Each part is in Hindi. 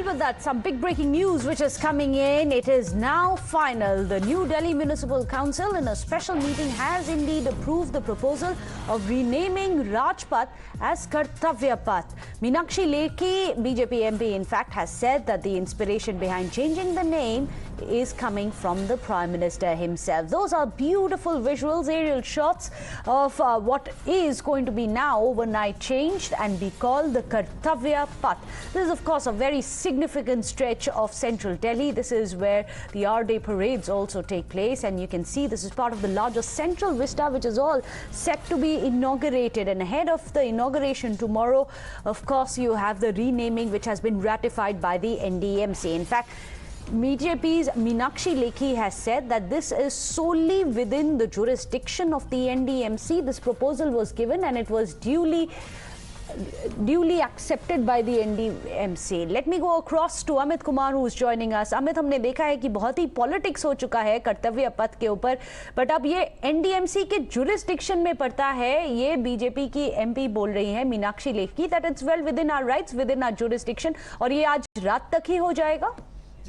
Coupled with that, some big breaking news which is coming in. It is now final. The New Delhi Municipal Council in a special meeting has indeed approved the proposal of renaming Rajpath as Kartavya Path. Meenakshi Lekhi, BJP MP, in fact, has said that the inspiration behind changing the name is coming from the Prime Minister himself. Those are beautiful visuals, aerial shots of what is going to be now overnight changed and be called the Kartavya Path. This is, of course, a very significant stretch of central Delhi. This is where the R-Day parades also take place, and you can see this is part of the larger central vista, which is all set to be inaugurated. And ahead of the inauguration tomorrow, of course, you have the renaming which has been ratified by the NDMC. In fact, BJP's Meenakshi Lekhi has said that this is solely within the jurisdiction of the NDMC. This proposal was given and it was duly accepted by the NDMC. Let me go across to Amit Kumar, who is joining us. Amit, हमने देखा है कि बहुत ही पॉलिटिक्स हो चुका है कर्तव्य पथ के ऊपर, बट अब ये NDMC के जुरिस्डिक्शन में पड़ता है. ये बीजेपी की MP बोल रही है Meenakshi Lekhi that it's well within our rights, within our jurisdiction, और ये आज रात तक ही हो जाएगा.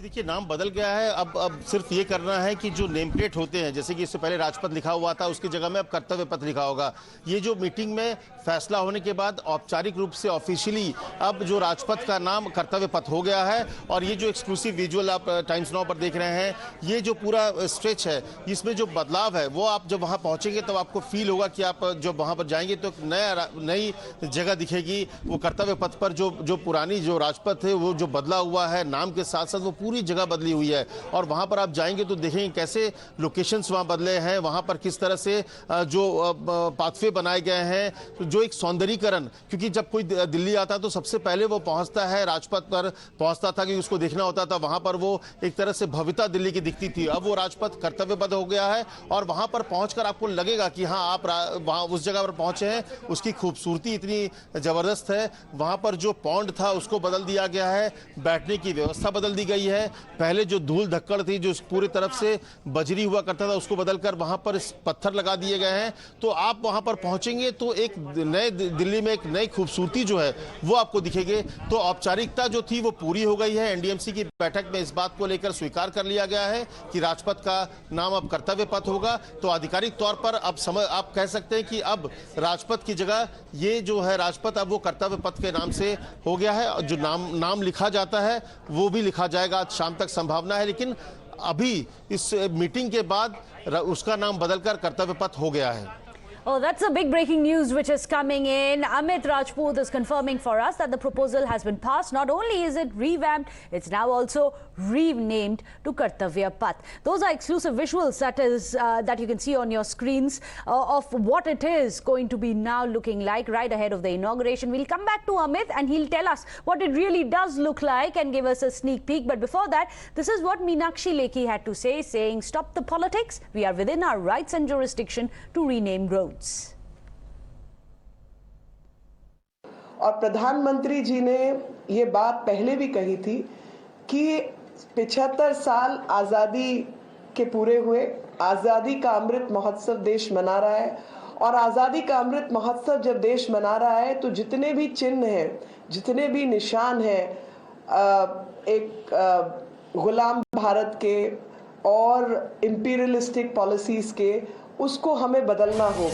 देखिए, नाम बदल गया है. अब सिर्फ ये करना है कि जो नेम प्लेट होते हैं, जैसे कि इससे पहले राजपथ लिखा हुआ था, उसकी जगह में अब कर्तव्य पथ लिखा होगा. ये जो मीटिंग में फैसला होने के बाद औपचारिक रूप से ऑफिशियली अब जो राजपथ का नाम कर्तव्य पथ हो गया है. और ये जो एक्सक्लूसिव विजुअल आप टाइम्स नाउ पर देख रहे हैं, ये जो पूरा स्ट्रेच है, इसमें जो बदलाव है वो आप जब वहाँ पहुँचेंगे तो आपको फील होगा कि आप जब वहाँ पर जाएंगे तो नई जगह दिखेगी. वो कर्तव्य पथ पर जो पुरानी जो राजपथ है वो जो बदला हुआ है, नाम के साथ साथ वो पूरी जगह बदली हुई है. और वहां पर आप जाएंगे तो देखेंगे कैसे लोकेशंस वहां बदले हैं, वहां पर किस तरह से जो पाथवे बनाए गए हैं, जो एक सौंदर्यीकरण. क्योंकि जब कोई दिल्ली आता तो सबसे पहले वो पहुंचता है राजपथ पर पहुंचता था कि उसको देखना होता था. वहां पर वो एक तरह से भव्यता दिल्ली की दिखती थी. अब वो राजपथ कर्तव्य पथ हो गया है और वहां पर पहुंचकर आपको लगेगा कि हाँ, आप वहां उस जगह पर पहुंचे हैं. उसकी खूबसूरती इतनी जबरदस्त है. वहां पर जो पौंड था उसको बदल दिया गया है, बैठने की व्यवस्था बदल दी गई है. पहले जो धूल धक्कड़ थी, जो पूरी तरफ से बजरी हुआ करता था, उसको बदलकर वहां पर पत्थर लगा दिए गए हैं. तो आप वहां पर पहुंचेंगे तो एक नए दिल्ली में एक नई खूबसूरती जो है वो आपको दिखेगी. तो औपचारिकता जो थी वो पूरी हो गई है. एनडीएमसी की बैठक में इस बात को लेकर स्वीकार कर लिया गया है कि राजपथ का नाम अब कर्तव्य पथ होगा. तो आधिकारिक तौर पर अब आप कह सकते हैं कि अब राजपथ की जगह ये जो है राजपथ अब वो कर्तव्य पथ के नाम से हो गया है. जो नाम लिखा जाता है वो भी लिखा जाएगा, शाम तक संभावना है. लेकिन अभी इस मीटिंग के बाद उसका नाम बदलकर कर्तव्य पथ हो गया है. Oh, that's a big breaking news which is coming in. Amit Rajput is confirming for us that the proposal has been passed. Not only is it revamped, it's now also renamed to Kartavya Path. Those are exclusive visuals that you can see on your screens of what it is going to be now looking like right ahead of the inauguration. We'll come back to Amit and he'll tell us what it really does look like and give us a sneak peek. But before that, this is what Meenakshi Lekhi had to say, saying, stop the politics. We are within our rights and jurisdiction to rename roads. और प्रधानमंत्री जी ने ये बात पहले भी कही थी कि 75 साल आज़ादी के पूरे हुए, आज़ादी का अमृत महोत्सव देश मना रहा है. और आज़ादी का अमृत महोत्सव जब देश मना रहा है तो जितने भी चिन्ह हैं, जितने भी निशान हैं एक गुलाम भारत के और इंपीरियलिस्टिक पॉलिसीज के, उसको हमें बदलना होगा.